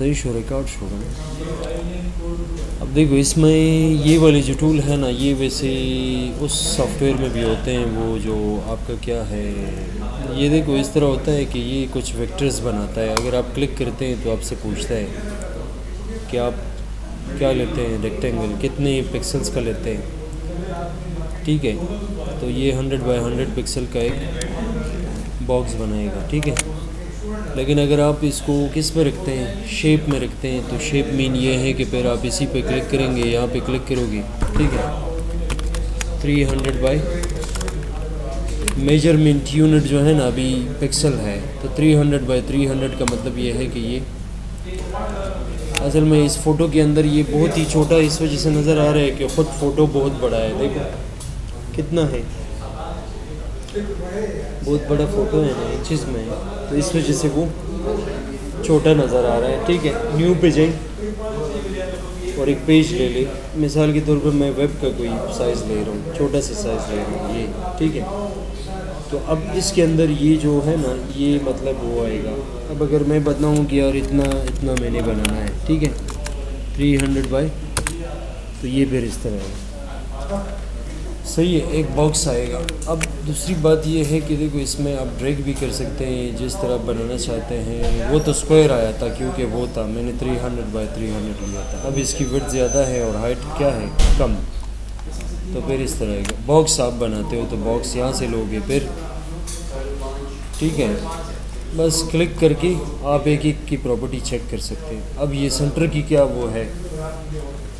सही show record show रहा। अब देखो इसमें ये वाले जो टूल है ना, ये वैसे उस सॉफ्टवेयर में भी होते हैं। वो जो आपका क्या है, ये देखो इस तरह होता है कि ये कुछ वेक्टर्स बनाता है। अगर आप क्लिक करते हैं तो आपसे पूछता है कि आप क्या लेते हैं, रेक्टेंगल कितने पिक्सल्स का लेते हैं। ठीक है, तो ये 100 बाय 100 पिक्सल का एक बॉक्स बनाएगा। ठीक है, लेकिन अगर आप इसको किस पे रखते हैं, शेप में रखते हैं, तो शेप मीन ये है कि फिर आप इसी पे क्लिक करेंगे, यहाँ पे क्लिक करोगे। ठीक है, 300 बाय मेजरमेंट यूनिट जो है ना अभी पिक्सल है, तो 300 बाय 300 का मतलब ये है कि ये असल में इस फ़ोटो के अंदर ये बहुत ही छोटा इस वजह से नज़र आ रहा है कि ख़ुद फ़ोटो बहुत बड़ा है। देखो कितना है, बहुत बड़ा फ़ोटो है ना इंचज़ में, तो इस वजह से वो छोटा नज़र आ रहा है। ठीक है, न्यू पे जाएं और एक पेज ले ले। मिसाल के तौर पर मैं वेब का कोई साइज़ ले रहा हूँ, छोटा सा साइज़ ले रहा हूँ ये। ठीक है, तो अब इसके अंदर ये जो है ना, ये मतलब वो आएगा। अब अगर मैं बताऊँ कि यार इतना इतना मैंने बनाना है, ठीक है, 300 बाय, तो ये फिर इस तरह है। सही है, एक बॉक्स आएगा। अब दूसरी बात ये है कि देखो इसमें आप ड्रैग भी कर सकते हैं जिस तरह बनाना चाहते हैं। वो तो स्क्वायर आया था क्योंकि वो था, मैंने 300 बाय 300 लिया था। अब इसकी विड्थ ज़्यादा है और हाइट क्या है, कम, तो फिर इस तरह का बॉक्स आप बनाते हो तो बॉक्स यहाँ से लोगे फिर। ठीक है, बस क्लिक करके आप एक एक की प्रॉपर्टी चेक कर सकते हैं। अब ये सेंटर की क्या वो है,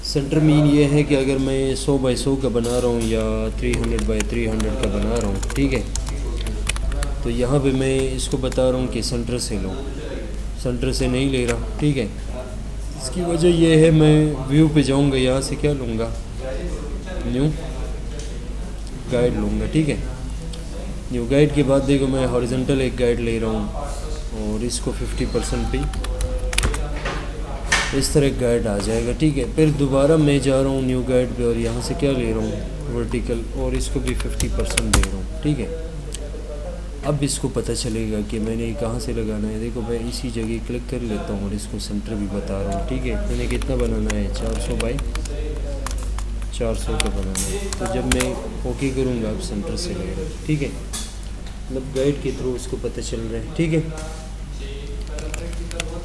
सेंटर मीन ये है कि अगर मैं 100 बाई 100 का बना रहा हूँ या 300 बाई 300 का बना रहा हूँ, ठीक है, तो यहाँ पे मैं इसको बता रहा हूँ कि सेंटर से लो, सेंटर से नहीं ले रहा। ठीक है, इसकी वजह यह है, मैं व्यू पे जाऊँगा, यहाँ से क्या लूँगा, न्यू गाइड लूँगा। ठीक है, न्यू गाइड के बाद देखो मैं हॉरिजॉन्टल एक गाइड ले रहा हूँ और इसको 50% पे इस तरह गाइड आ जाएगा। ठीक है, फिर दोबारा मैं जा रहा हूँ न्यू गाइड पे और यहाँ से क्या ले रहा हूँ, वर्टिकल, और इसको भी 50% दे रहा हूँ। ठीक है, अब इसको पता चलेगा कि मैंने कहाँ से लगाना है। देखो मैं इसी जगह क्लिक कर लेता हूँ और इसको सेंटर भी बता रहा हूँ। ठीक है, मैंने कितना बनाना है, 400 बाई 400 का बनाना है। तो जब मैं ओके करूँगा अब सेंटर से लेगा। ठीक है, मतलब गाइड के थ्रू उसको पता चल रहा है। ठीक है,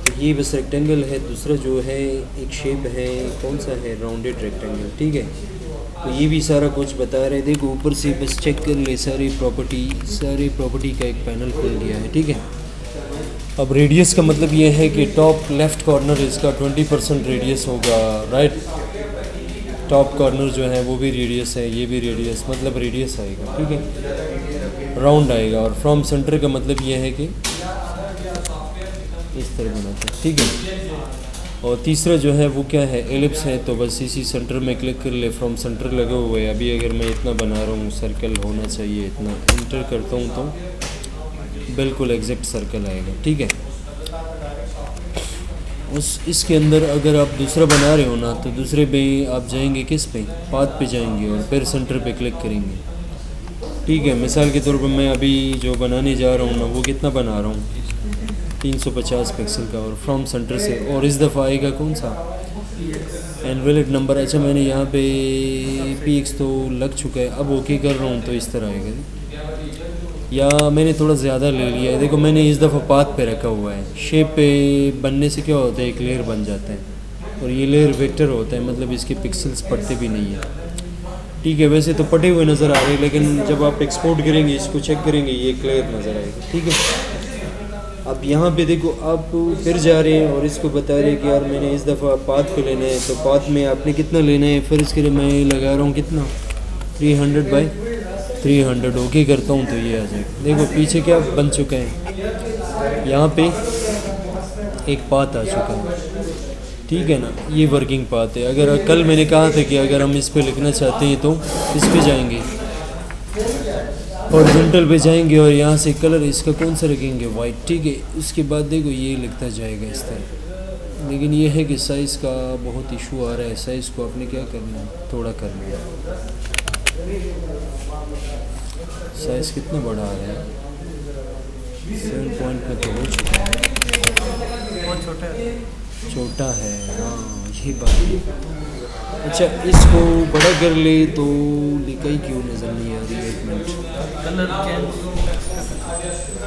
तो ये बस रेक्टेंगल है। दूसरा जो है एक शेप है, कौन सा है, राउंडेड रेक्टेंगल। ठीक है, तो ये भी सारा कुछ बता रहे हैं। देखो ऊपर से बस चेक कर ले, सारी प्रॉपर्टी का एक पैनल खुल गया है। ठीक है, अब रेडियस का मतलब ये है कि टॉप लेफ़्ट कॉर्नर इसका 20% रेडियस होगा। राइट, टॉप कॉर्नर जो है वो भी रेडियस है, ये भी रेडियस, मतलब रेडियस आएगा। ठीक है, राउंड आएगा। और फ्रॉम सेंटर का मतलब ये है कि इस तरह बनाते हैं। ठीक है, और तीसरा जो है वो क्या है, एलिप्स है। तो बस इसी सेंटर में क्लिक कर ले, फ्रॉम सेंटर लगा हुआ है। अभी अगर मैं इतना बना रहा हूँ, सर्कल होना चाहिए इतना, इंटर करता हूँ तो बिल्कुल एग्जैक्ट सर्कल आएगा। ठीक है, इसके अंदर अगर आप दूसरा बना रहे हो ना, तो दूसरे पे आप जाएंगे, किस पे, पाथ पे जाएंगे और फिर सेंटर पे क्लिक करेंगे। ठीक है, मिसाल के तौर पर मैं अभी जो बनाने जा रहा हूँ ना, वो कितना बना रहा हूँ, 350 पिक्सल का, और फ्रॉम सेंटर से। और इस दफ़ा आएगा कौन सा, इनवैलिड नंबर। अच्छा, मैंने यहाँ पे PX तो लग चुका है, अब ओके कर रहा हूँ तो इस तरह आएगा। या मैंने थोड़ा ज़्यादा ले लिया है। देखो मैंने इस दफ़ा पाथ पे रखा हुआ है। शेप पे बनने से क्या होता है, एक लेयर बन जाता है और ये लेयर वेक्टर होता है, मतलब इसके पिक्सल्स पड़ते भी नहीं है। ठीक है, वैसे तो पटे हुए नज़र आ रहे हैं, लेकिन जब आप एक्सपोर्ट करेंगे, इसको चेक करेंगे, ये क्लियर नज़र आएगा। ठीक है, अब यहाँ पे देखो आप फिर जा रहे हैं और इसको बता रहे हैं कि यार मैंने इस दफ़ा पाथ पे लेना है, तो पाथ में आपने कितना लेना है। फिर इसके लिए मैं लगा रहा हूँ कितना, 300 बाई 300 ओके करता हूँ तो ये आ जाएगा। देखो पीछे क्या बन चुका है, यहाँ पे एक पाथ आ चुका है। ठीक है ना, ये वर्किंग पाथ है। अगर कल मैंने कहा था कि अगर हम इस पे लिखना चाहते हैं तो इस पे जाएंगे, हॉरिजॉन्टल पे जाएंगे और यहाँ से कलर इसका कौन सा रखेंगे, वाइट। ठीक है, उसके बाद देखो ये लिखता जाएगा इस तरह। लेकिन ये है कि साइज़ का बहुत इशू आ रहा है। साइज़ को आपने क्या करना है, थोड़ा करना है। साइज़ कितना बड़ा आ रहा है, 7 पॉइंट में तो हो चुका है, बहुत छोटा है। छोटा है, हाँ ये बात है। अच्छा इसको बड़ा कर ले तो लिखाई क्यों नज़र नहीं आ रही है, एक मिनट। कलर क्या?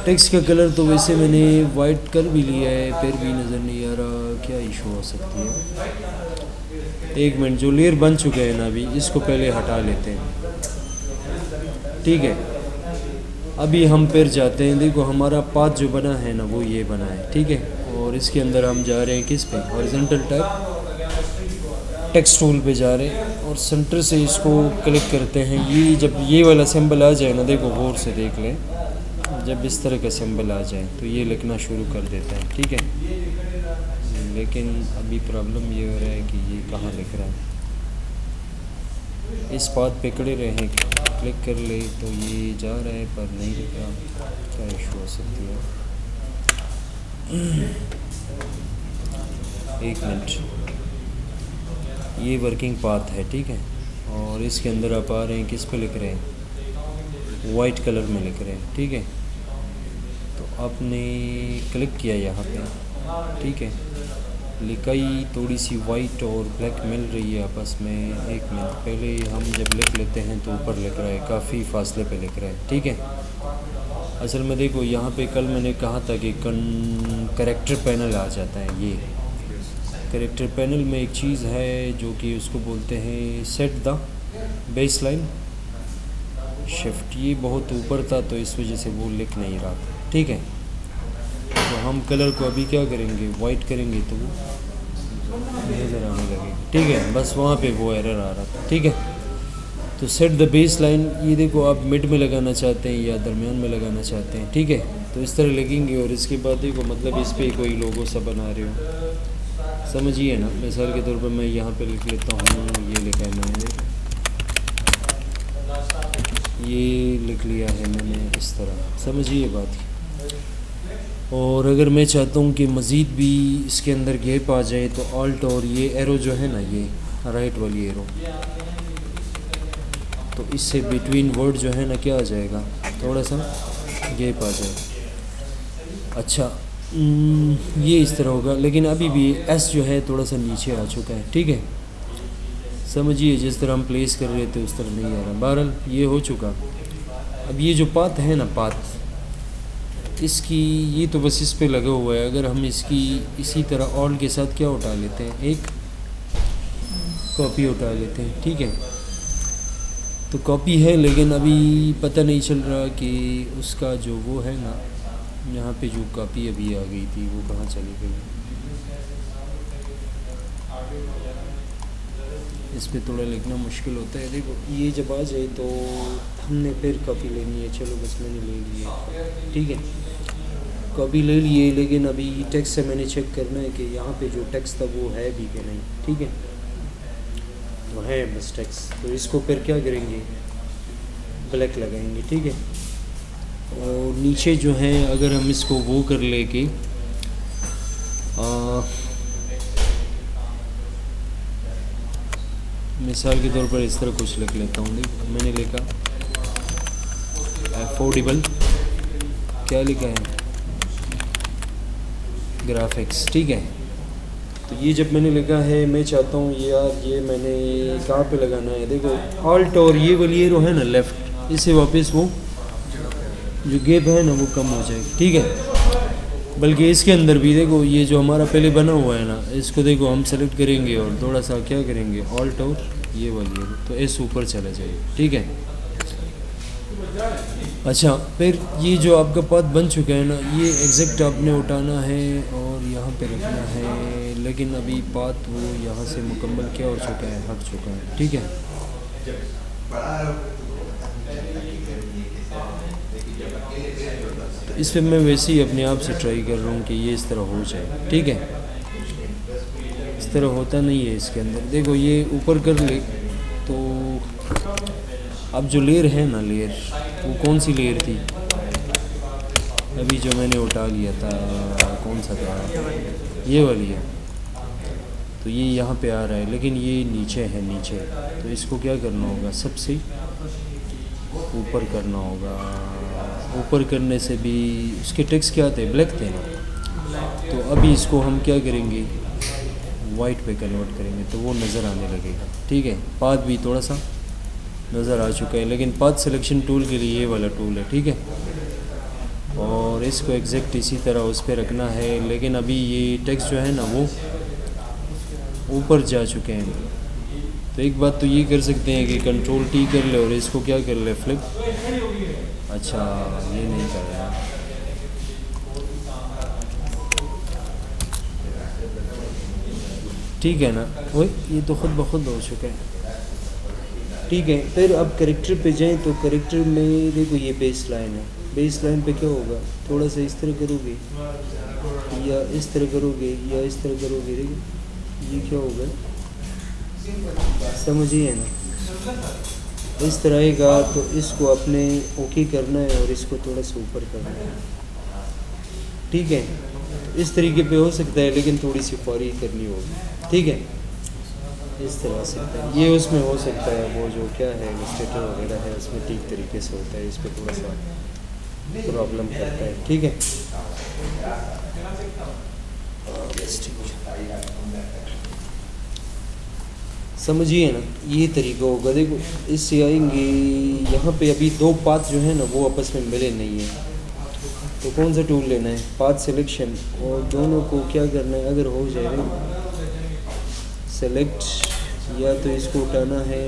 टेक्स्ट का कलर तो वैसे मैंने वाइट कर भी लिया है, फिर भी नज़र नहीं आ रहा, क्या इशू हो सकती है। एक मिनट, जो लेयर बन चुका है ना अभी, इसको पहले हटा लेते हैं, ठीक है। अभी हम फिर जाते हैं, देखो हमारा पाथ जो बना है ना वो ये बना है, ठीक है। और इसके अंदर हम जा रहे हैं किस पे, हॉरिजॉन्टल टाइप टेक्स्ट टूल पे जा रहे हैं और सेंटर से इसको क्लिक करते हैं। ये जब ये वाला सिंबल आ जाए ना, देखो गौर से देख लें, जब इस तरह का सिंबल आ जाए तो ये लिखना शुरू कर देता है, ठीक है। लेकिन अभी प्रॉब्लम ये हो रहा है कि ये कहाँ लिख रहा है। इस बात पे खड़े रहें, क्लिक कर ले तो ये जा रहा है पर नहीं लिख रहा, क्या इशू हो सकती है। एक मिनट, ये वर्किंग पाथ है, ठीक है। और इसके अंदर आप आ रहे हैं, किस पे लिख रहे हैं, वाइट कलर में लिख रहे हैं, ठीक है। तो आपने क्लिक किया यहाँ पे, ठीक है। लिखाई थोड़ी सी वाइट और ब्लैक मिल रही है आपस में। एक मिनट, पहले हम जब लिख लेते हैं तो ऊपर लिख रहा है, काफ़ी फासले पे लिख रहा है, ठीक है। असल में देखो यहाँ पे कल मैंने कहा था कि करेक्टर पैनल आ जाता है। ये करेक्टर पैनल में एक चीज़ है जो कि उसको बोलते हैं set the base line shift. ये बहुत ऊपर था तो इस वजह से वो लिख नहीं रहा, ठीक है। तो हम कलर को अभी क्या करेंगे, वाइट करेंगे तो वो नज़र आने लगेगा, ठीक है। बस वहाँ पे वो एरर आ रहा था, ठीक है। तो सेट द बेस लाइन, ये देखो आप मिड में लगाना चाहते हैं या दरमियान में लगाना चाहते हैं, ठीक है। तो इस तरह लगेंगे और इसके बाद देखो मतलब इस पर कोई लोगो सा बना रहे हो, समझिए ना। मिसाल के तौर पर मैं यहाँ पे लिख लेता हूँ, ये लिखा है मैंने, ये लिख लिया है मैंने इस तरह, समझिए बात की। और अगर मैं चाहता हूँ कि मज़ीद भी इसके अंदर गैप आ जाए तो ऑल्ट और ये एरो जो है ना, ये राइट वाली एरो, तो इससे बिटवीन वर्ड जो है ना क्या आ जाएगा, थोड़ा सा गैप आ जाएगा। अच्छा ये इस तरह होगा, लेकिन अभी भी एस जो है थोड़ा सा नीचे आ चुका है, ठीक है। समझिए जिस तरह हम प्लेस कर रहे थे उस तरह नहीं आ रहा। बहरहाल ये हो चुका। अब ये जो पाथ है ना, पाथ इसकी, ये तो बस इस पे लगा हुआ है। अगर हम इसकी इसी तरह ऑल के साथ क्या उठा लेते हैं, एक कॉपी उठा लेते हैं, ठीक है। तो कॉपी है लेकिन अभी पता नहीं चल रहा कि उसका जो वो है ना, यहाँ पे जो कॉपी अभी आ गई थी वो कहाँ चली गई। इस पे थोड़ा लिखना मुश्किल होता है। देखो ये जब आ जाए तो हमने फिर कॉपी लेनी है। चलो बस मैंने ले ली है, ठीक है, कॉपी ले लिए। लेकिन अभी टेक्स्ट से मैंने चेक करना है कि यहाँ पे जो टेक्स्ट था वो है भी कि नहीं, ठीक है। तो है बस टेक्स्ट, तो इसको फिर क्या करेंगे, ब्लैक लगाएंगे, ठीक है। और नीचे जो है अगर हम इसको वो कर ले कि मिसाल के तौर पर इस तरह कुछ लिख लेता हूँ। देखो मैंने लिखा अफोर्डेबल, क्या लिखा है, ग्राफिक्स, ठीक है। तो ये जब मैंने लिखा है, मैं चाहता हूँ ये यार ये मैंने कहाँ पे लगाना है। देखो ऑल्ट और ये वाली एरो है ना लेफ़्ट, इससे वापस वो जो गैप है ना वो कम हो जाएगी, ठीक है। बल्कि इसके अंदर भी देखो ये जो हमारा पहले बना हुआ है ना, इसको देखो हम सेलेक्ट करेंगे और थोड़ा सा क्या करेंगे, ऑल्ट और ये वाली एरो, तो इस ऊपर चला जाएगा, ठीक है। अच्छा फिर ये जो आपका पाथ बन चुका है ना, ये एग्जैक्ट आपने उठाना है और यहाँ पे रखना है। लेकिन अभी पाथ वो यहाँ से मुकम्मल क्या हो चुका है, हट चुका है, ठीक है। तो इस पर मैं वैसे ही अपने आप से ट्राई कर रहा हूँ कि ये इस तरह हो जाए, ठीक है। इस तरह होता नहीं है इसके अंदर। देखो ये ऊपर कर ले तो अब जो लेयर है ना, लेयर वो कौन सी लेयर थी अभी जो मैंने उठा लिया था, कौन सा था, ये वाली है। तो ये यहाँ पे आ रहा है लेकिन ये नीचे है, नीचे। तो इसको क्या करना होगा, सबसे ऊपर करना होगा। ऊपर करने से भी उसके टेक्स्ट क्या थे, ब्लैक थे ना। तो अभी इसको हम क्या करेंगे, वाइट पे कन्वर्ट करेंगे तो वो नज़र आने लगेगा। ठीक है, पाथ भी थोड़ा सा नज़र आ चुका है, लेकिन पाथ सिलेक्शन टूल के लिए ये वाला टूल है। ठीक है, और इसको एग्जैक्ट इसी तरह उस पर रखना है, लेकिन अभी ये टेक्स्ट जो है ना वो ऊपर जा चुके हैं। तो एक बात तो ये कर सकते हैं कि कंट्रोल टी कर ले और इसको क्या कर ले, फ्लिप। अच्छा, ये नहीं कर रहा है। ठीक है ना, वही ये तो खुद ब खुद हो चुका है। ठीक है, फिर अब करेक्टर पे जाएं तो करेक्टर में देखो ये बेस लाइन है। बेस लाइन पे क्या होगा, थोड़ा सा इस तरह करोगे या इस तरह करोगे या इस तरह करोगे, देखो ये क्या होगा, समझिए ना। इस तरह आएगा तो इसको अपने ओके करना है और इसको थोड़ा सा ऊपर करना है। ठीक है, इस तरीके पे हो सकता है, लेकिन थोड़ी सी फौरी करनी होगी। ठीक है, इस तरह से ये उसमें हो सकता है, वो जो क्या है इलस्ट्रेटर वगैरह है उसमें ठीक तरीके से होता है, इस पर थोड़ा सा प्रॉब्लम करता है। ठीक है, समझिए ना, ये तरीका होगा। देखो इससे आएंगे यहाँ पे, अभी दो पाथ जो है ना वो आपस में मिले नहीं है, तो कौन सा टूल लेना है, पाथ सिलेक्शन, और दोनों को क्या करना है, अगर हो जाए सेलेक्ट, या तो इसको उठाना है,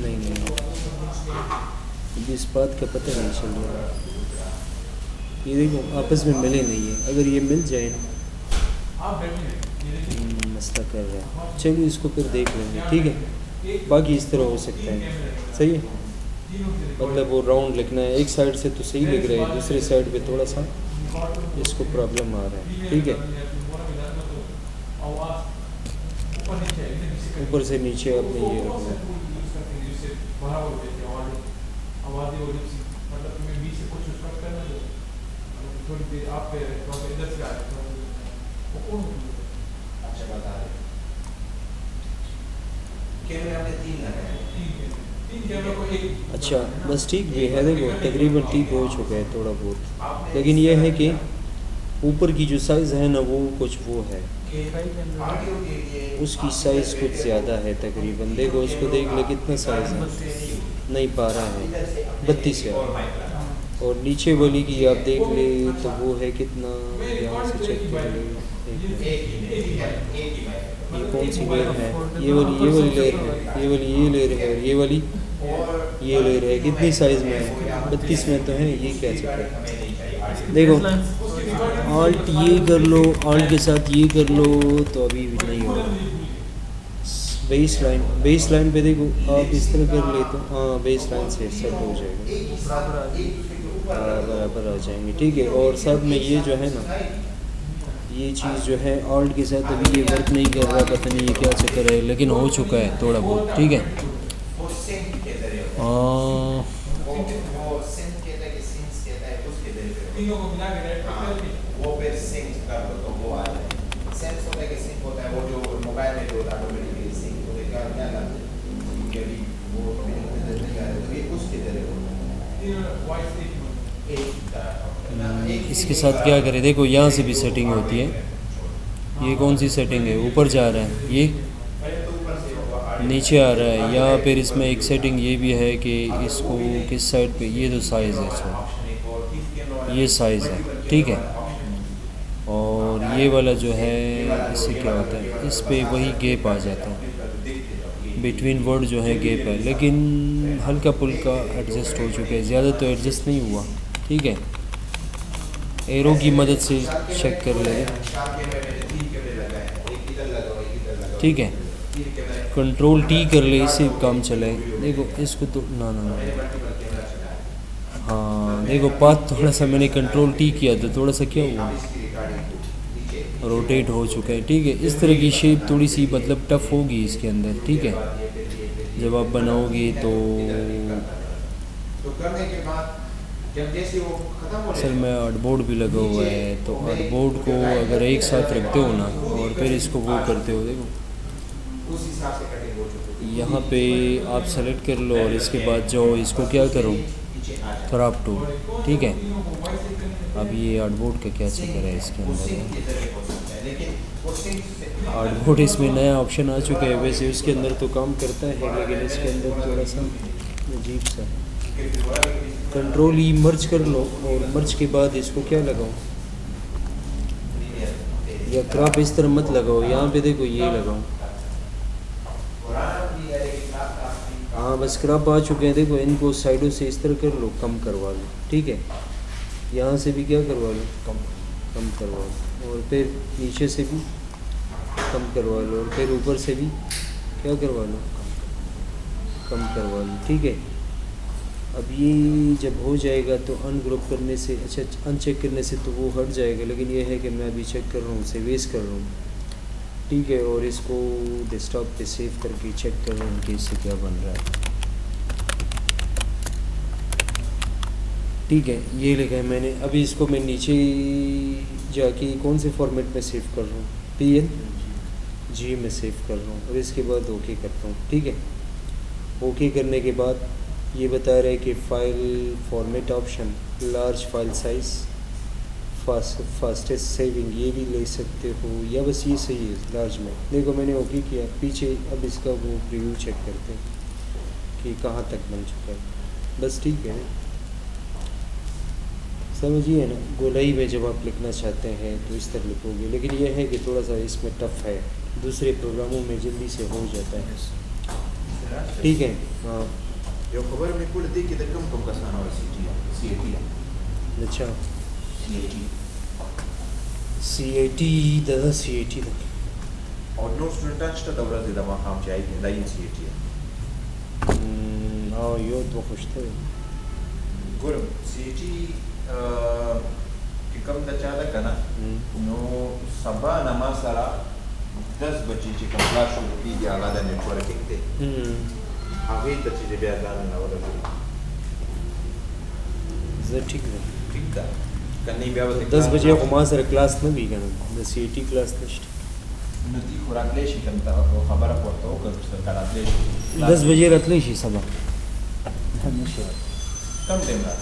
नहीं इस बात का पता नहीं चल रहा। ये देखो आपस में मिले नहीं है, अगर ये मिल जाए ना, मसला कर रहा है। चलिए इसको फिर देख लेंगे। ठीक है, बाकी इस तरह हो सकता है, सही है। मतलब वो राउंड लिखना है, एक साइड से तो सही लिख रहा है, दूसरे साइड पे थोड़ा सा इसको प्रॉब्लम आ रहा है। ठीक है, ऊपर से नीचे आपने ये रखना है। अच्छा बस ठीक भी है, देखो तकरीबन ठीक हो चुका है थोड़ा बहुत, लेकिन ये है कि ऊपर की जो साइज़ है ना वो कुछ वो है, उसकी साइज़ कुछ ज़्यादा है तकरीबन। देखो उसको देख ले कितना साइज़ है, नहीं पा रहा है 32 है, और नीचे वाली की आप देख ले तो वो है कितना, यहाँ से चेक कर ले। ये कौन सी लेयर है, ये वाली लेयर है, ये वाली ये लेयर है, ये वाली ये लेयर है, कितनी साइज़ में है, 32 में तो है। ये क्या चक्कर है, देखो ऑल्ट ये कर लो, ऑल्ट के साथ ये कर लो तो अभी भी नहीं होगा। बेस लाइन पे देखो आप इस तरह कर ले तो हाँ बेस लाइन से सेट हो जाएगा, बराबर आ जाएंगे। ठीक है, और साथ में ये जो है ना ये चीज़ जो है ऑल्ट के साथ अभी ये वर्क नहीं कर रहा, पता नहीं ये क्या चक्कर है, लेकिन हो चुका है थोड़ा बहुत। ठीक है, इसके साथ क्या करें, देखो यहाँ से भी सेटिंग होती है। ये कौन सी सेटिंग है, ऊपर जा रहा है, ये नीचे आ रहा है, या फिर इसमें एक सेटिंग ये भी है कि इसको किस साइड पे, ये तो साइज़ है, अच्छा ये साइज़ है। ठीक है, और ये वाला जो है इससे क्या होता है, इस पे वही गैप आ जाता है, बिटवीन वर्ड जो है गैप है, लेकिन हल्का पुल्का एडजस्ट हो चुका है, ज़्यादा तो एडजस्ट नहीं हुआ। ठीक है, एरो की मदद से चेक कर ले। ठीक है, कंट्रोल टी कर ले, इससे काम चले। देखो इसको तो ना हाँ देखो पाथ थोड़ा सा मैंने कंट्रोल टी किया तो थोड़ा सा क्या हुआ, रोटेट हो चुका है। ठीक है, इस तरह की शेप थोड़ी सी मतलब टफ़ होगी इसके अंदर। ठीक है, जब आप बनाओगे तो सर मैं आर्टबोर्ड भी लगा हुआ है, तो आर्टबोर्ड को अगर एक साथ रखते हो ना और फिर इसको वो करते हो, देखो यहाँ पे आप सेलेक्ट कर लो और इसके बाद जाओ इसको क्या करो, क्रॉप टूल। ठीक है, अब ये आर्टबोर्ड का क्या चक्कर है इसके अंदर है। आर्टबोर्ड इसमें नया ऑप्शन आ चुका है, वैसे उसके अंदर तो काम करता है लेकिन इसके अंदर थोड़ा सा अजीब सा है। कंट्रोल ई मर्ज कर लो और मर्ज के बाद इसको क्या लगाओ, या क्रॉप इस तरह मत लगाओ, यहाँ पे देखो ये लगाओ। हाँ बस क्रॉप आ चुके हैं, देखो इनको साइडों से इस तरह कर लो, कम करवा लो, ठीक है। यहाँ से भी क्या करवा लो, कम करवा लो, और फिर नीचे से भी कम करवा लो, और फिर ऊपर से भी क्या करवा लो, कम करवा लो, ठीक है। अब ये जब हो जाएगा तो अनग्रुप करने से, अच्छा अनचेक करने से तो वो हट जाएगा, लेकिन ये है कि मैं अभी चेक कर रहा हूँ, सेवेस कर रहा हूँ, ठीक है। और इसको डेस्कटॉप पे सेव करके चेक कर रहा हूँ कि इससे क्या बन रहा है, ठीक है। ये लिखा है मैंने। अभी इसको मैं नीचे जाके कौन से फॉर्मेट में सेव कर रहा हूँ, PNG में सेव कर रहा हूँ, और इसके बाद ओके करता हूँ, ठीक है। ओके करने के बाद ये बता रहा है कि file format option, large file size, fastest saving, ये भी ले सकते हो, या बस ये सही है लार्ज में। देखो मैंने ओके किया पीछे, अब इसका वो प्रीव्यू चेक करते हैं कि कहाँ तक बन चुका है, बस ठीक है। समझिए ना, गोलाई में जब आप लिखना चाहते हैं तो इस तरह लिखोगे, लेकिन यह है कि थोड़ा सा इसमें टफ है, दूसरे प्रोग्रामों में जल्दी से हो जाता है, ठीक है। हाँ Yo खबर में कुल देख के कम का साना और CAT अच्छा CAT दादा CAT और नो स्टूडेंटांच्या दौरा दिला मग आमची आई घेऊन लाईन CAT हाँ यो तो खुश थे गुरु CAT कि कम दचाला कना नो सबा नमा सारा 10 बजे की क्लास शुरू की गया आला नेटवर्किंग थे आगे तची बे जान ना वाला ठीक है, ठीक था कन्नी ब्यावत 10 बजे को सर क्लास न भी करना CAT क्लास नष्ट नदी खुराकले शिकंता खबर पडतो सरकारातले 10 बजे रतले शी सबा कम टाइम रहा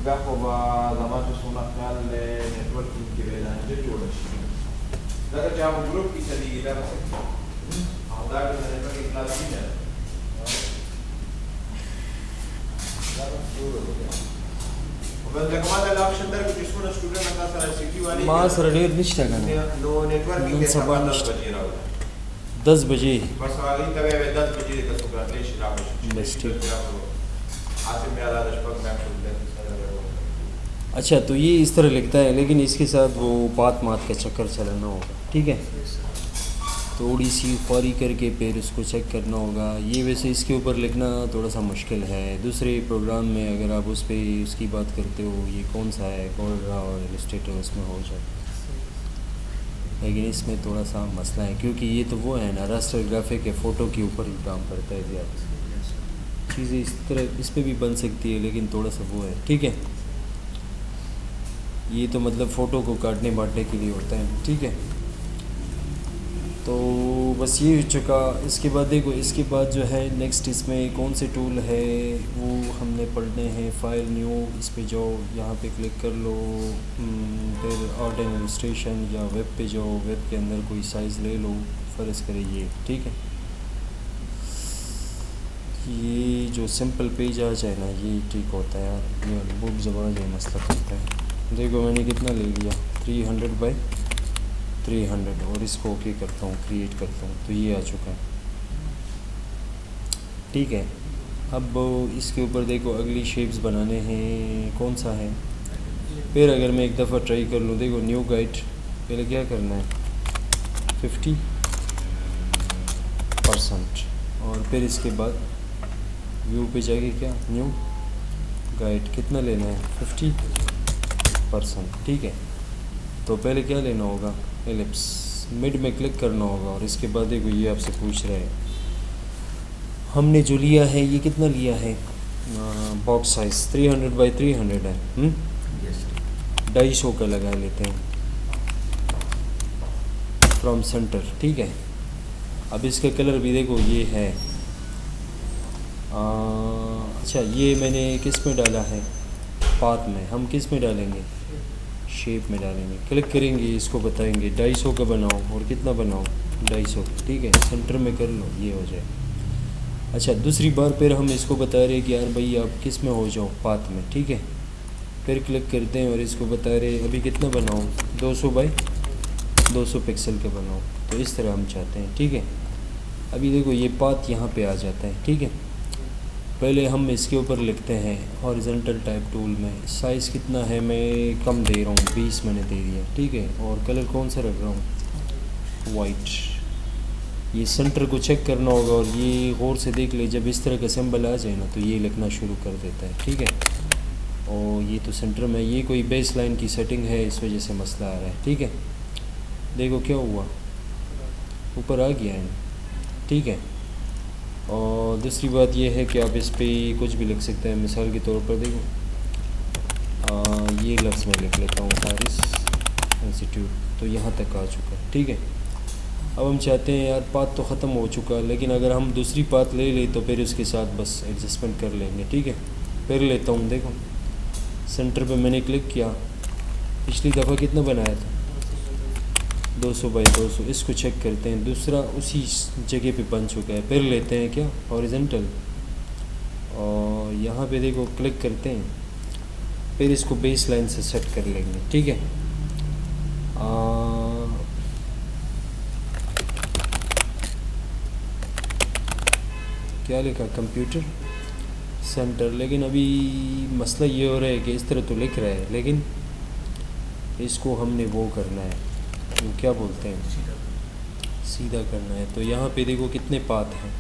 Gahova zamatul sunakal networking के लिए लाने जोड़ा शी अगर जब ग्रुप की चली गई ना आधा के नेटवर्क क्लास ही है बस कमाल ऑप्शन दर कुछ इसमें स्टूडेंट का सारा सिटी वाली मां सर डेर निश्चित है नो नेटवर्किंग के सबा साथ 10 बजे बस आ गई तब 10 बजे का सुबह ले शिराब बस ठीक। आसिम में आधा दशक में अच्छा तो ये इस तरह लिखता है, लेकिन इसके साथ वो बात मात का चक्कर चलाना होगा, ठीक है। थोड़ी सी ख्वारी करके फिर उसको चेक करना होगा। ये वैसे इसके ऊपर लिखना थोड़ा सा मुश्किल है, दूसरे प्रोग्राम में अगर आप उस पर उसकी बात करते हो, ये कौन सा है कोल्ड्रा और इलस्ट्रेटर, उसमें हो जाता है, लेकिन इसमें थोड़ा सा मसला है क्योंकि ये तो वो है ना रास्टर ग्राफिक है, फ़ोटो के ऊपर ही काम करता है ज़्यादा। चीज़ें इस तरह इस पर भी बन सकती है, लेकिन थोड़ा सा वो है, ठीक है। ये तो मतलब फ़ोटो को काटने बांटने के लिए होता है, ठीक है। तो बस ये हो चुका। इसके बाद देखो, इसके बाद जो है नेक्स्ट इसमें कौन से टूल है वो हमने पढ़ने हैं। फाइल न्यू, इस पे जाओ, यहाँ पे क्लिक कर लो, फिर आर्ट एंड इलस्ट्रेशन या वेब पे जाओ, वेब के अंदर कोई साइज़ ले लो, फ़र्ज़ करे ये, ठीक है। ये जो सिंपल पेज आ जाए ना, ये ठीक होता है यार, ये बुक ज़बान जो मसला करता है। देखो मैंने कितना ले लिया, 300 बाई 300, और इसको ओके करता हूँ, क्रिएट करता हूँ, तो ये आ चुका है, ठीक है। अब इसके ऊपर देखो अगली शेप्स बनाने हैं, कौन सा है। फिर अगर मैं एक दफ़ा ट्राई कर लूँ, देखो न्यू गाइड, पहले क्या करना है 50%, और फिर इसके बाद व्यू पे जाके क्या न्यू गाइड कितना लेना है 50%, ठीक है। तो पहले क्या लेना होगा, एलिप्स, मिड में क्लिक करना होगा, और इसके बाद देखो ये आपसे पूछ रहा है हमने जो लिया है ये कितना लिया है, बॉक्स साइज़ 300 बाई 300 है, 250 का लगा लेते हैं फ्रॉम सेंटर, ठीक है। अब इसका कलर भी देखो ये है, अच्छा ये मैंने किस में डाला है, पाथ में, हम किस में डालेंगे शेप में डालेंगे, क्लिक करेंगे, इसको बताएंगे 250 का बनाओ और कितना बनाओ 250, ठीक है, सेंटर में कर लो, ये हो जाए। अच्छा दूसरी बार फिर हम इसको बता रहे हैं कि यार भाई आप किस में हो जाओ, पाथ में, ठीक है। फिर क्लिक करते हैं और इसको बता रहे हैं अभी कितना बनाओ 200 बाई 200 पिक्सल का बनाओ, तो इस तरह हम चाहते हैं, ठीक है। अभी देखो ये पाथ यहाँ पे आ जाता है, ठीक है। पहले हम इसके ऊपर लिखते हैं हॉरिजॉन्टल टाइप टूल में, साइज़ कितना है, मैं कम दे रहा हूँ, 20 मैंने दे दिया, ठीक है। और कलर कौन सा रख रहा हूँ, वाइट। ये सेंटर को चेक करना होगा और ये गौर से देख ले, जब इस तरह का सिंबल आ जाए ना तो ये लिखना शुरू कर देता है, ठीक है। और ये तो सेंटर में, ये कोई बेस लाइन की सेटिंग है, इस वजह से मसला आ रहा है, ठीक है। देखो क्या हुआ, ऊपर आ गया है, ठीक है। और दूसरी बात ये है कि आप इस पर कुछ भी लिख सकते हैं, मिसाल के तौर पर देखो ये लफ्ज़ मैं लिख लेता हूँ हारिस इंस्टीट्यूट, तो यहाँ तक आ चुका है, ठीक है। अब हम चाहते हैं यार पाथ तो ख़त्म हो चुका, लेकिन अगर हम दूसरी पाथ ले लें तो फिर उसके साथ बस एडजस्टमेंट कर लेंगे, ठीक है। फिर लेता हूँ, देखो सेंटर पे मैंने क्लिक किया, पिछली दफ़ा कितना बनाया था 200 बाई 200, इसको चेक करते हैं, दूसरा उसी जगह पे बन चुका है। फिर लेते हैं क्या हॉरिजॉन्टल, और यहाँ पे देखो क्लिक करते हैं, फिर इसको बेस लाइन से सेट कर लेंगे, ठीक है। क्या लिखा, कंप्यूटर सेंटर, लेकिन अभी मसला ये हो रहा है कि इस तरह तो लिख रहा है, लेकिन इसको हमने वो करना है, वो क्या बोलते हैं, सीधा करना है। तो यहाँ पे देखो कितने पाथ हैं,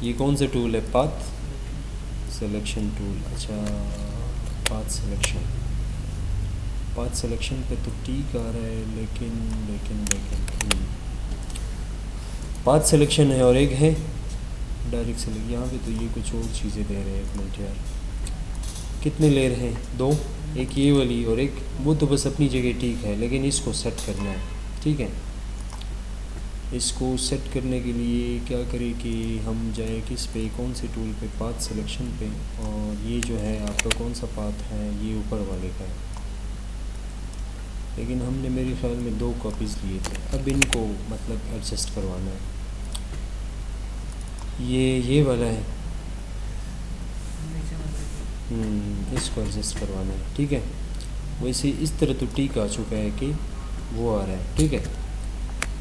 ये कौन सा टूल है, पाथ सिलेक्शन टूल। अच्छा पाथ सिलेक्शन पे तो ठीक आ रहा है, लेकिन पाथ सिलेक्शन है और एक है डायरेक्ट सेलेक्ट। यहाँ पे तो ये कुछ और चीज़ें दे रहे हैं, एक मिनट यार, कितने लेयर हैं, 2, एक ये वाली और एक वो, तो बस अपनी जगह ठीक है, लेकिन इसको सेट करना है, ठीक है। इसको सेट करने के लिए क्या करें कि हम जाए किस पे, कौन से टूल पे, पाथ सिलेक्शन पे, और ये जो है आपका कौन सा पाथ है, ये ऊपर वाले का है, लेकिन हमने मेरे ख्याल में 2 कॉपीज़ लिए थे। अब इनको मतलब एडजस्ट करवाना है, ये वाला है, इसको एडजस्ट करवाना है, ठीक है। वैसे इस तरह तो ठीक आ चुका है कि वो आ रहा है, ठीक है।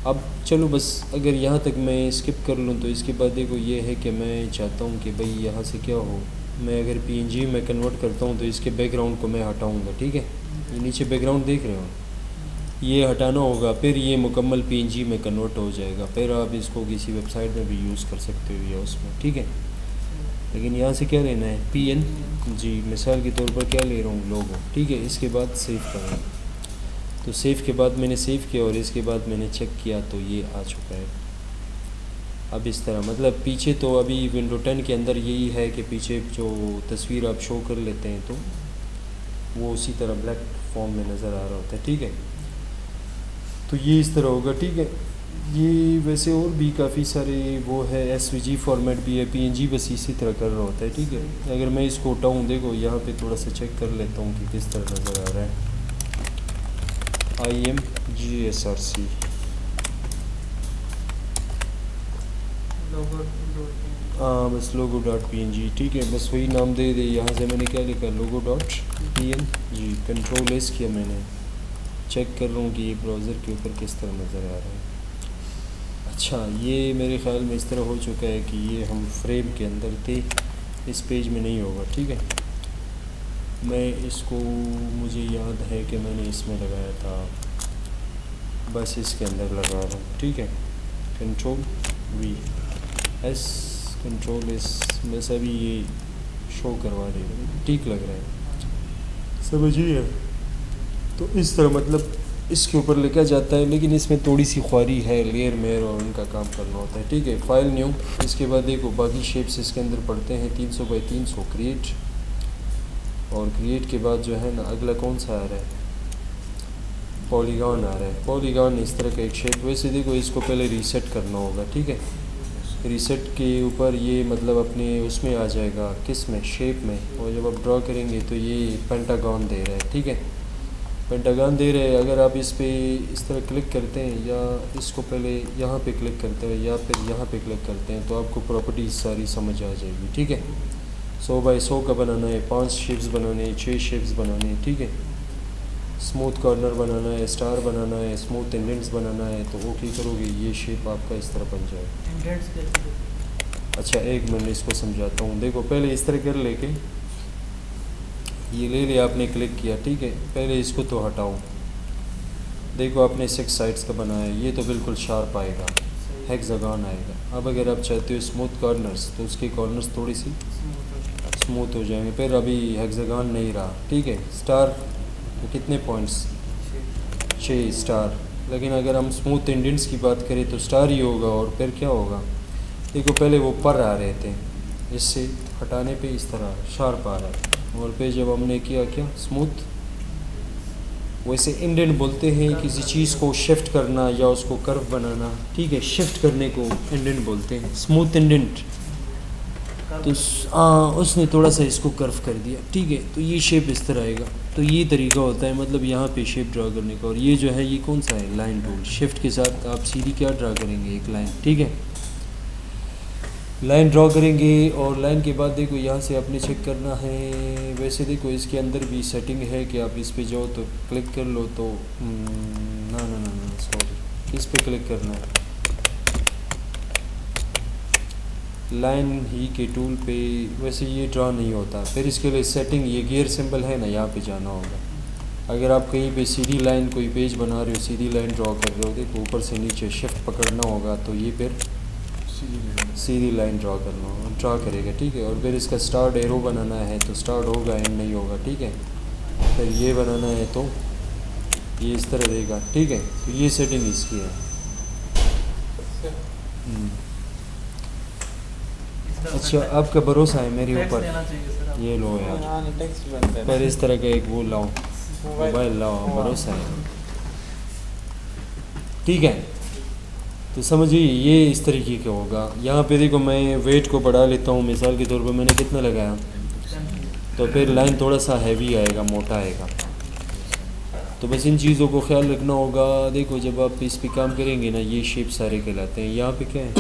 अब चलो बस अगर यहाँ तक मैं स्किप कर लूँ तो इसके बाद देखो ये है कि मैं चाहता हूँ कि भाई यहाँ से क्या हो, मैं अगर PNG में कन्वर्ट करता हूँ तो इसके बैकग्राउंड को मैं हटाऊँगा, ठीक है। ये नीचे बैकग्राउंड देख रहे हो, ये हटाना होगा, फिर ये मुकम्मल PNG में कन्वर्ट हो जाएगा, फिर आप इसको किसी वेबसाइट में भी यूज़ कर सकते हो या उसमें, ठीक है। लेकिन यहाँ से क्या लेना है, PNG, मिसाल के तौर पर क्या ले रहा हूँ, लोगो, ठीक है। इसके बाद सेव करना, तो सेव के बाद मैंने सेव किया और इसके बाद मैंने चेक किया तो ये आ चुका है। अब इस तरह मतलब पीछे तो अभी विंडो 10 के अंदर यही है कि पीछे जो तस्वीर आप शो कर लेते हैं तो वो उसी तरह ब्लैक फॉर्म में नज़र आ रहा होता है, ठीक है। तो ये इस तरह होगा, ठीक है। ये वैसे और भी काफ़ी सारे वो है, SVG फॉर्मेट भी है, PNG बस इसी तरह कर रहा होता है, ठीक है। अगर मैं इसको उठाऊँ, देखो यहाँ पे थोड़ा सा चेक कर लेता हूँ कि किस तरह नज़र आ रहा है, IMGSRC बस logo.png, ठीक है, बस वही नाम दे दे। यहाँ से मैंने क्या लिखा, logo.png, कंट्रोल एस किया मैंने, चेक कर रहा हूँ कि ये ब्राउज़र के ऊपर किस तरह नज़र आ रहा है। अच्छा ये मेरे ख़्याल में इस तरह हो चुका है कि ये हम फ्रेम के अंदर थे, इस पेज में नहीं होगा, ठीक है। मैं इसको, मुझे याद है कि मैंने इसमें लगाया था, बस इसके अंदर लगा रहा हूँ, ठीक है। Ctrl+V, Ctrl+S, बस अभी ये शो करवा दे, ठीक लग रहा है, समझिए। तो इस तरह मतलब इसके ऊपर लिखा जाता है, लेकिन इसमें थोड़ी सी ख्वारी है, लेयर मेयर और उनका काम करना होता है, ठीक है। फाइल न्यू, इसके बाद देखो बाकी शेप्स इसके अंदर पढ़ते हैं, 300 बाई 300 क्रिएट, और क्रिएट के बाद जो है ना अगला कौन सा आ रहा है, पॉलीगॉन आ रहा है। पॉलीगॉन इस तरह का एक शेप, वैसे देखो इसको पहले रीसेट करना होगा, ठीक है। रीसेट के ऊपर ये मतलब अपने उसमें आ जाएगा, किस में, शेप में, और जब आप ड्रॉ करेंगे तो ये पेंटागन दे रहा है, ठीक है। पेंटागन दे रहे हैं। अगर आप इस पे इस तरह क्लिक करते हैं या इसको पहले यहाँ पे क्लिक करते हैं या फिर यहाँ पे क्लिक करते हैं तो आपको प्रॉपर्टीज़ सारी समझ आ जाएगी। ठीक है, 100 बाई 100 का बनाना है, 5 शेप्स बनाने हैं, 6 शेप्स बनाने हैं। ठीक है, स्मूथ कॉर्नर बनाना है, स्टार बनाना है, स्मूथ इंडेंट्स बनाना है, तो ओके करोगे ये शेप आपका इस तरह बन जाएगा। अच्छा एक मिनट इसको समझाता हूँ। देखो पहले इस तरह कर लेके ये ले लिया आपने, क्लिक किया। ठीक है, पहले इसको तो हटाओ। देखो आपने 6 साइड्स का बनाया है, ये तो बिल्कुल शार्प आएगा, हेक्सागन आएगा। अब अगर आप चाहते हो स्मूथ कॉर्नर्स तो उसके कॉर्नर्स थोड़ी सी स्मूथ हो जाएंगे। फिर अभी हेक्सागन नहीं रहा। ठीक है, स्टार तो कितने पॉइंट्स, 6 स्टार। लेकिन अगर हम स्मूथ इंडेंट्स की बात करें तो स्टार ही होगा। और फिर क्या होगा, देखो पहले वो पर आ रहे थे, इससे हटाने पे इस तरह शार्प आ रहा है। और फिर जब हमने किया क्या स्मूथ, वैसे इंडेंट बोलते हैं किसी चीज़ को शिफ्ट करना या उसको कर्व बनाना। ठीक है, शिफ्ट करने को इंडेंट बोलते हैं, स्मूथ इंडेंट। तो उसने थोड़ा सा इसको कर्व कर दिया। ठीक है, तो ये शेप इस तरह आएगा। तो ये तरीका होता है मतलब यहाँ पे शेप ड्रा करने का। और ये जो है ये कौन सा है, लाइन टूल। शिफ्ट के साथ आप सीधी क्या ड्रा करेंगे, एक लाइन। ठीक है, लाइन ड्रॉ करेंगे। और लाइन के बाद देखो यहाँ से आपने चेक करना है। वैसे देखो इसके अंदर भी सेटिंग है कि आप इस पे जाओ तो क्लिक कर लो तो ना ना ना ना सॉरी, इस पे क्लिक करना है लाइन ही के टूल पे। वैसे ये ड्रा नहीं होता। फिर इसके लिए सेटिंग, ये गियर सिंबल है ना, यहाँ पे जाना होगा। अगर आप कहीं पे सीधी लाइन कोई पेज बना रहे हो, सीधी लाइन ड्रॉ कर रहे हो, देखो ऊपर से नीचे शिफ्ट पकड़ना होगा तो ये फिर सीधी लाइन ड्रा करेगा। ठीक है, और फिर इसका स्टार्ट एरो बनाना है तो स्टार्ट होगा, एंड नहीं होगा। ठीक है, फिर ये बनाना है तो ये इस तरह देगा। ठीक है, तो ये सेटिंग इसकी है। अच्छा आपका भरोसा है मेरे ऊपर, ये लो यार। पर इस तरह का एक वो लाओ, मोबाइल लाओ, भरोसा है। ठीक है, तो समझिए ये इस तरीके का होगा। यहाँ पे देखो मैं वेट को बढ़ा लेता हूँ। मिसाल के तौर पे मैंने कितना लगाया, तो फिर लाइन थोड़ा सा हैवी आएगा, मोटा आएगा। तो बस इन चीज़ों को ख्याल रखना होगा। देखो जब आप इस पे काम करेंगे ना, ये शेप सारे कहलाते हैं। यहाँ पे क्या है,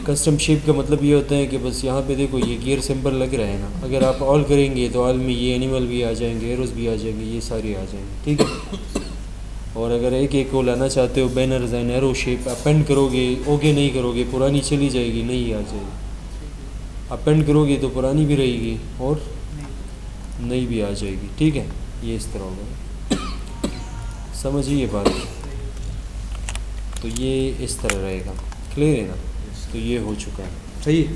कस्टम शेप का मतलब ये होता है कि बस यहाँ पे देखो ये गियर सिंबल लग रहा है ना, अगर आप ऑल करेंगे तो ऑल में ये एनिमल भी आ जाएंगे, एरोस भी आ जाएंगे, ये सारे आ जाएंगे। ठीक है, और अगर एक एक को लाना चाहते हो banner and arrow shape, append करोगे, ओके नहीं करोगे पुरानी चली जाएगी, नहीं आ जाएगी। अपेंड करोगे तो पुरानी भी रहेगी और नई भी आ जाएगी। ठीक है, ये इस तरह होगा, समझिए ये बात। तो ये इस तरह रहेगा, क्लियर है ना। तो ये हो चुका है, सही है।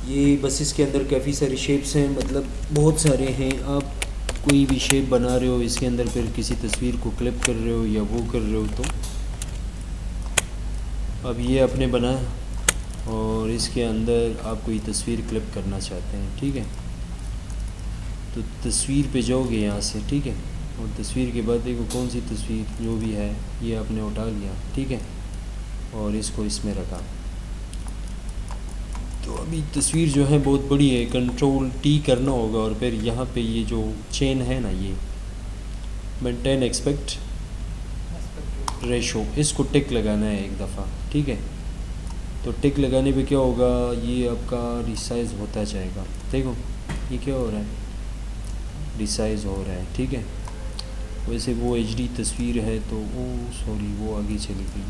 ये बस इसके अंदर काफ़ी सारी शेप्स हैं, मतलब बहुत सारे हैं। आप कोई भी शेप बना रहे हो इसके अंदर, फिर किसी तस्वीर को क्लिप कर रहे हो या वो कर रहे हो, तो अब ये आपने बनाया और इसके अंदर आप कोई तस्वीर क्लिप करना चाहते हैं। ठीक है, तो तस्वीर पे जाओगे यहाँ से। ठीक है, और तस्वीर के बाद देखो कौन सी तस्वीर जो भी है ये आपने उठा लिया। ठीक है, और इसको इसमें रखा। तो अभी तस्वीर जो है बहुत बड़ी है, कंट्रोल टी करना होगा और फिर यहाँ पे ये जो चेन है ना, ये मेंटेन एक्सपेक्ट रेशो, इसको टिक लगाना है एक दफ़ा। ठीक है, तो टिक लगाने पे क्या होगा, ये आपका रिसाइज होता जाएगा। देखो ये क्या हो रहा है, रिसाइज हो रहा है। ठीक है, वैसे वो HD तस्वीर है तो सॉरी वो आगे चली गई,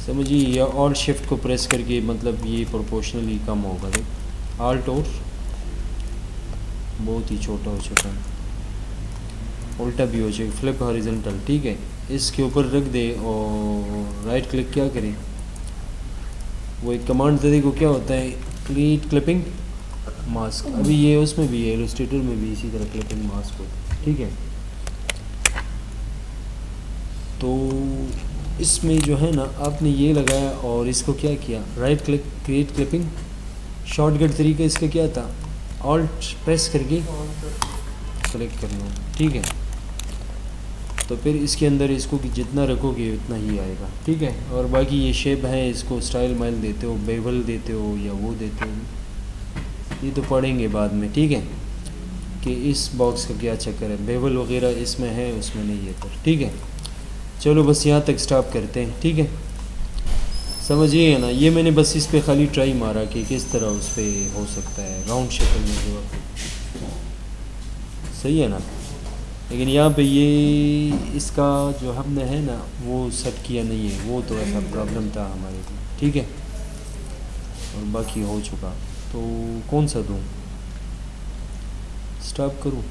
समझिए। या ऑल्ट शिफ्ट को प्रेस करके मतलब ये प्रोपोर्शनली कम होगा। देख आल्ट और बहुत ही छोटा हो चुका है, उल्टा भी हो जाएगा, फ्लिप हॉरिजॉन्टल। ठीक है, इसके ऊपर रख दे और राइट क्लिक क्या करें, वो एक कमांड दे देखो क्या होता है, क्रिएट क्लिपिंग मास्क। अभी ये उसमें भी है, इलस्ट्रेटर में भी इसी तरह क्लिपिंग मास्क होता है। ठीक है, तो इसमें जो है ना आपने ये लगाया और इसको क्या किया, right click create clipping. Shortcut तरीका इसका क्या था, ऑल्ट प्रेस करके क्लिक कर लो। ठीक है, तो फिर इसके अंदर इसको जितना रखोगे उतना ही आएगा। ठीक है, और बाकी ये शेप है, इसको स्टाइल माइल देते हो, बेवल देते हो या वो देते हो, ये तो पढ़ेंगे बाद में, ठीक है, कि इस बॉक्स का क्या चक्कर है, बेवल वगैरह इसमें है उसमें नहीं है, पर ठीक है। चलो बस यहाँ तक स्टॉप करते हैं, ठीक है, समझिए ना। ये मैंने बस इस पे खाली ट्राई मारा कि किस तरह उस पर हो सकता है राउंड शक्ल में जो, सही है ना। लेकिन यहाँ पे ये इसका जो हमने है ना वो सेट किया नहीं है, वो तो ऐसा प्रॉब्लम था हमारे को, ठीक है। और बाकी हो चुका, तो कौन सा दूँ, स्टॉप करूँ?